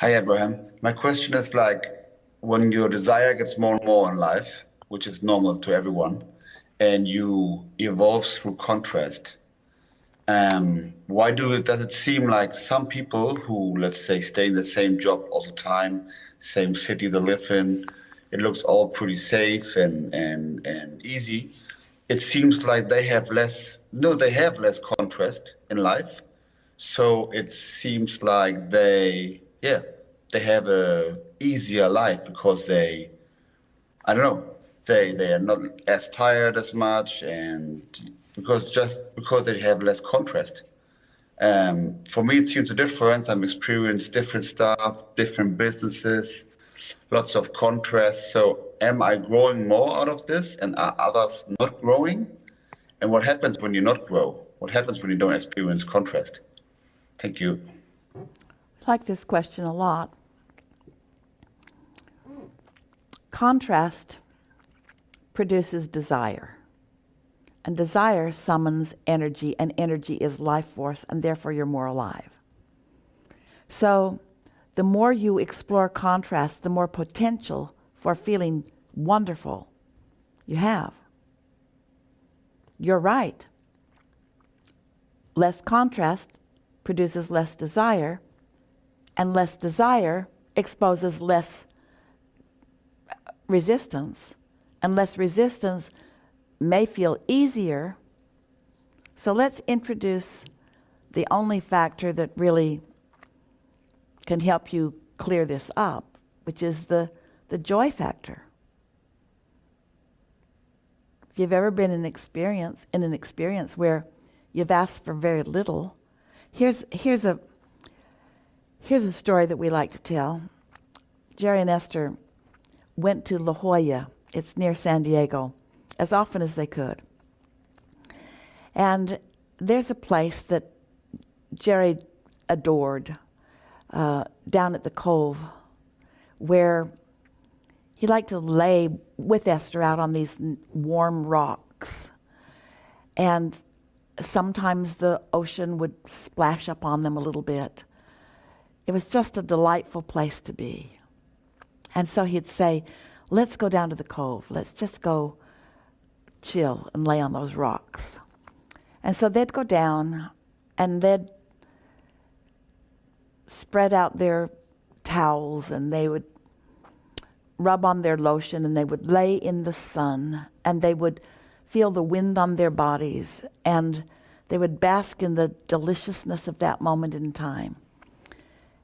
Hi, Abraham. My question is like when your desire gets more and more in life, which is normal to everyone, and you evolve through contrast, why does it seem like some people who, let's say, stay in the same job all the time, same city they live in, it looks all pretty safe and easy. It seems like they have less, no, they have less contrast in life. So it seems like they have a easier life because I don't know, they are not as tired as much, and because they have less contrast. For me, it seems a difference. I'm experiencing different stuff, different businesses, lots of contrast. So am I growing more out of this, and are others not growing? And what happens when you not grow? What happens when you don't experience contrast? Thank you. I like this question a lot. Contrast produces desire, and desire summons energy, and energy is life force, and therefore you're more alive. So the more you explore contrast, the more potential for feeling wonderful you have. You're right. Less contrast produces less desire, and less desire exposes less resistance, and less resistance may feel easier. So let's introduce the only factor that really can help you clear this up, which is the joy factor. If you've ever been in an experience where you've asked for very little, here's a story that we like to tell. Jerry and Esther went to La Jolla, it's near San Diego, as often as they could. And there's a place that Jerry adored down at the Cove, where he liked to lay with Esther out on these warm rocks. And sometimes the ocean would splash up on them a little bit. It was just a delightful place to be. And so he'd say, let's go down to the Cove. Let's just go chill and lay on those rocks. And so they'd go down and they'd spread out their towels, and they would rub on their lotion, and they would lay in the sun, and they would feel the wind on their bodies, and they would bask in the deliciousness of that moment in time.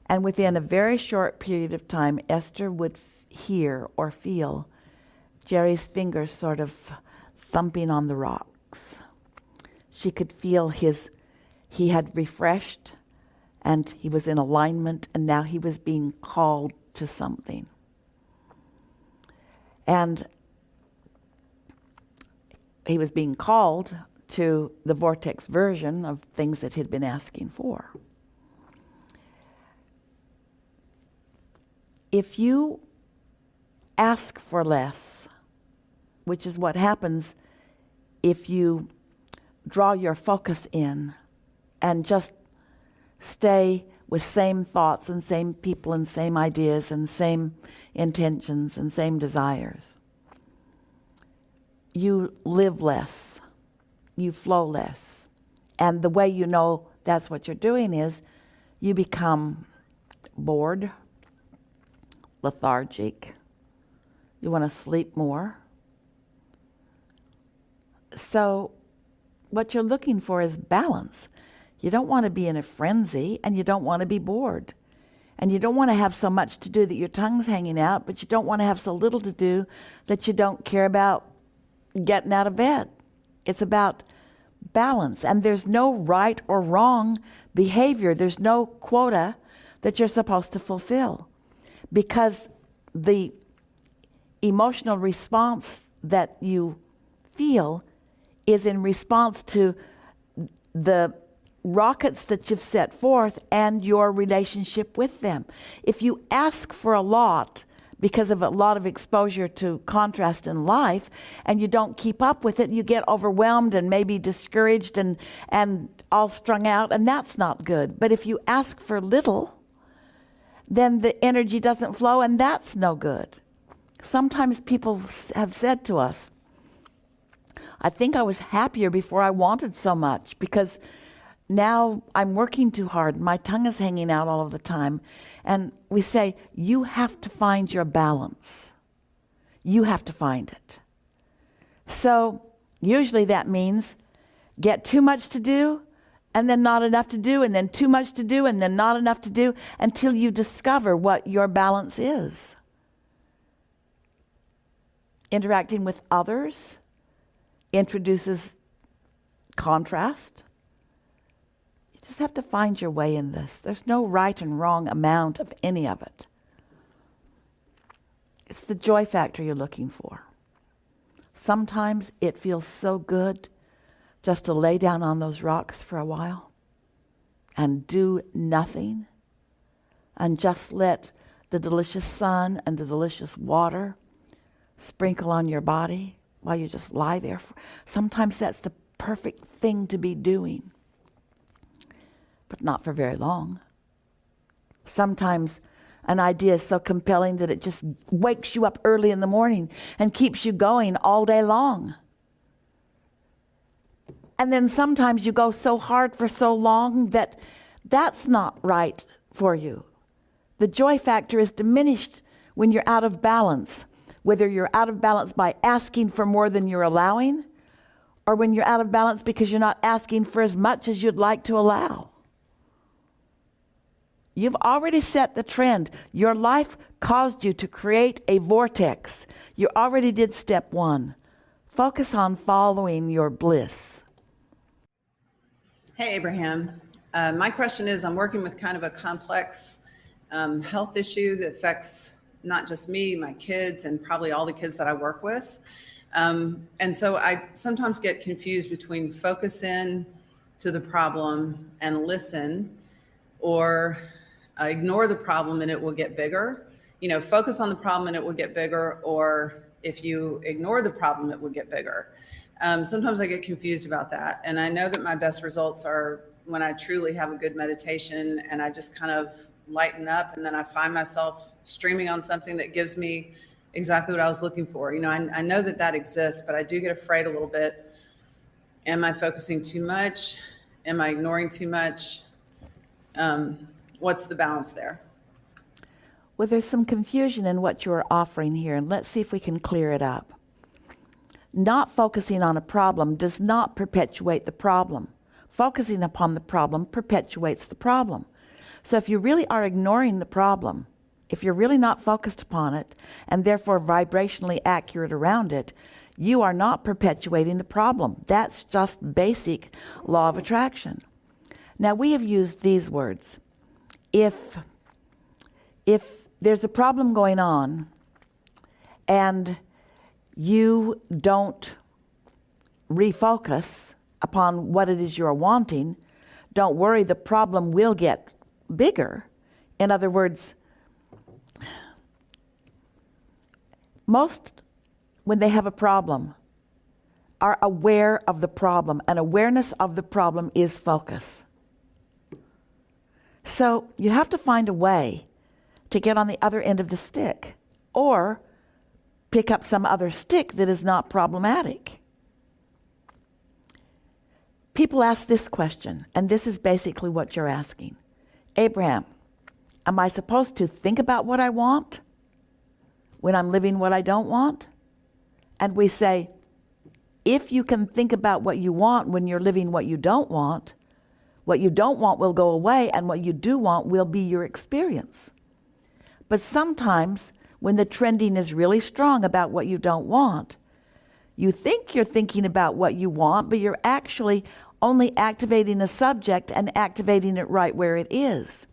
And within a very short period of time, Esther would hear or feel Jerry's fingers sort of thumping on the rocks. She could feel he had refreshed, and he was in alignment, and now he was being called to something. And he was being called to the vortex version of things that he'd been asking for. If you ask for less, which is what happens if you draw your focus in and just stay with same thoughts and same people and same ideas and same intentions and same desires, you live less, you flow less. And the way you know that's what you're doing is you become bored, lethargic. You want to sleep more. So what you're looking for is balance. You don't want to be in a frenzy, and you don't want to be bored. And you don't want to have so much to do that your tongue's hanging out, but you don't want to have so little to do that you don't care about getting out of bed. It's about balance. And there's no right or wrong behavior. There's no quota that you're supposed to fulfill, because the emotional response that you feel is in response to the rockets that you've set forth and your relationship with them. If you ask for a lot because of a lot of exposure to contrast in life, and you don't keep up with it, you get overwhelmed and maybe discouraged and all strung out, and that's not good. But if you ask for little, then the energy doesn't flow, and that's no good. Sometimes people have said to us, I think I was happier before I wanted so much because now I'm working too hard. My tongue is hanging out all of the time. And we say, you have to find your balance. You have to find it. So usually that means get too much to do, and then not enough to do, and then too much to do, and then not enough to do, until you discover what your balance is. Interacting with others introduces contrast. You just have to find your way in this. There's no right and wrong amount of any of it. It's the joy factor you're looking for. Sometimes it feels so good just to lay down on those rocks for a while and do nothing and just let the delicious sun and the delicious water sprinkle on your body while you just lie there. Sometimes that's the perfect thing to be doing, but not for very long. Sometimes an idea is so compelling that it just wakes you up early in the morning and keeps you going all day long. And then sometimes you go so hard for so long that that's not right for you. The joy factor is diminished when you're out of balance, whether you're out of balance by asking for more than you're allowing, or when you're out of balance because you're not asking for as much as you'd like to allow. You've already set the trend. Your life caused you to create a vortex. You already did step one. Focus on following your bliss. Hey, Abraham. My question is, I'm working with kind of a complex health issue that affects not just me, my kids, and probably all the kids that I work with. And so I sometimes get confused between focus in to the problem and listen, or ignore the problem and it will get bigger. You know, focus on the problem and it will get bigger, or if you ignore the problem, it will get bigger. Sometimes I get confused about that. And I know that my best results are when I truly have a good meditation and I just kind of lighten up, and then I find myself streaming on something that gives me exactly what I was looking for. You know, I know that that exists, but I do get afraid a little bit. Am I focusing too much? Am I ignoring too much? What's the balance there? Well, there's some confusion in what you're offering here, and let's see if we can clear it up. Not focusing on a problem does not perpetuate the problem. Focusing upon the problem perpetuates the problem. So if you really are ignoring the problem, if you're really not focused upon it, and therefore vibrationally accurate around it, you are not perpetuating the problem. That's just basic law of attraction. Now, we have used these words. If there's a problem going on and you don't refocus upon what it is you're wanting, don't worry, the problem will get bigger. In other words, most, when they have a problem, are aware of the problem, and awareness of the problem is focus. So you have to find a way to get on the other end of the stick, or pick up some other stick that is not problematic. People ask this question, and this is basically what you're asking. Abraham, am I supposed to think about what I want when I'm living what I don't want? And we say, if you can think about what you want when you're living what you don't want will go away, and what you do want will be your experience. But sometimes when the trending is really strong about what you don't want, you think you're thinking about what you want, but you're actually only activating a subject and activating it right where it is.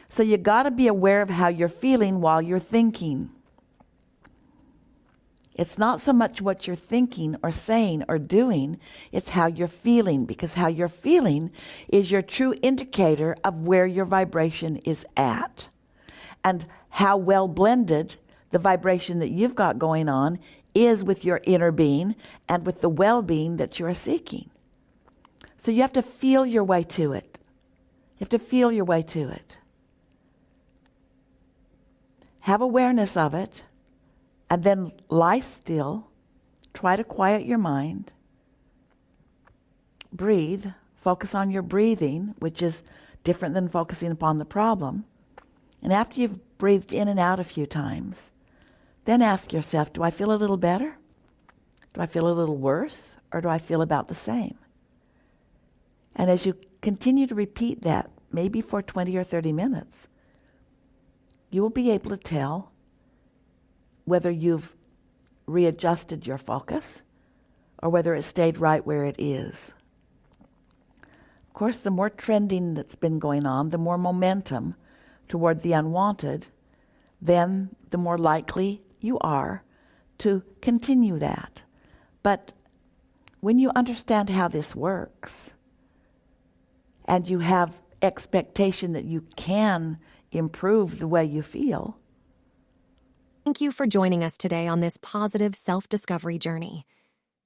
So you got to be aware of how you're feeling while you're thinking. It's not so much what you're thinking or saying or doing, it's how you're feeling, because how you're feeling is your true indicator of where your vibration is at, and how well blended the vibration that you've got going on is with your inner being and with the well-being that you're seeking. So you have to feel your way to it. You have to feel your way to it. have awareness of it, and then lie still. Try to quiet your mind. Breathe. Focus on your breathing, which is different than focusing upon the problem. And after you've breathed in and out a few times, then ask yourself, do I feel a little better? Do I feel a little worse? Or do I feel about the same? And as you continue to repeat that, maybe for 20 or 30 minutes, you will be able to tell whether you've readjusted your focus or whether it stayed right where it is. Of course, the more trending that's been going on, the more momentum toward the unwanted, then the more likely you are to continue that. But when you understand how this works, and you have expectation that you can improve the way you feel. Thank you for joining us today on this positive self-discovery journey.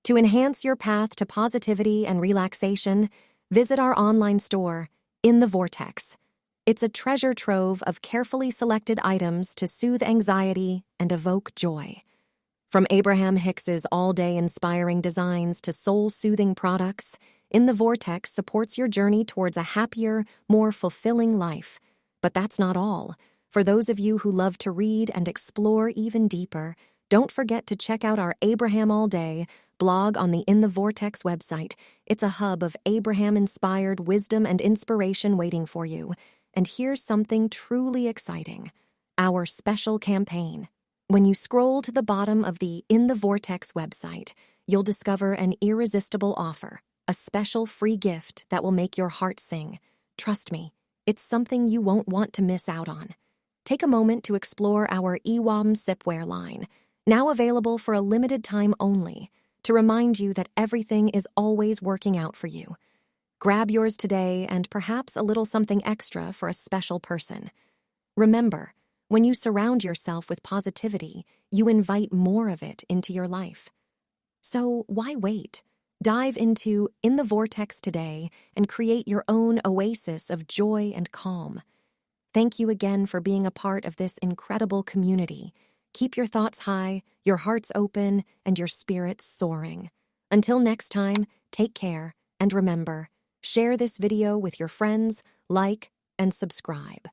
To enhance your path to positivity and relaxation, visit our online store, In the Vortex. It's a treasure trove of carefully selected items to soothe anxiety and evoke joy. From Abraham Hicks's all-day inspiring designs to soul-soothing products, In the Vortex supports your journey towards a happier, more fulfilling life. But that's not all. For those of you who love to read and explore even deeper, don't forget to check out our Abraham All Day blog on the In the Vortex website. It's a hub of Abraham-inspired wisdom and inspiration waiting for you. And here's something truly exciting: our special campaign. When you scroll to the bottom of the In the Vortex website, you'll discover an irresistible offer, a special free gift that will make your heart sing. Trust me, it's something you won't want to miss out on. Take a moment to explore our SIPWARE line, now available for a limited time only, to remind you that everything is always working out for you. Grab yours today and perhaps a little something extra for a special person. Remember, when you surround yourself with positivity, you invite more of it into your life. So why wait? Dive into In the Vortex today and create your own oasis of joy and calm. Thank you again for being a part of this incredible community. Keep your thoughts high, your hearts open, and your spirits soaring. Until next time, take care, and remember, share this video with your friends, like, and subscribe.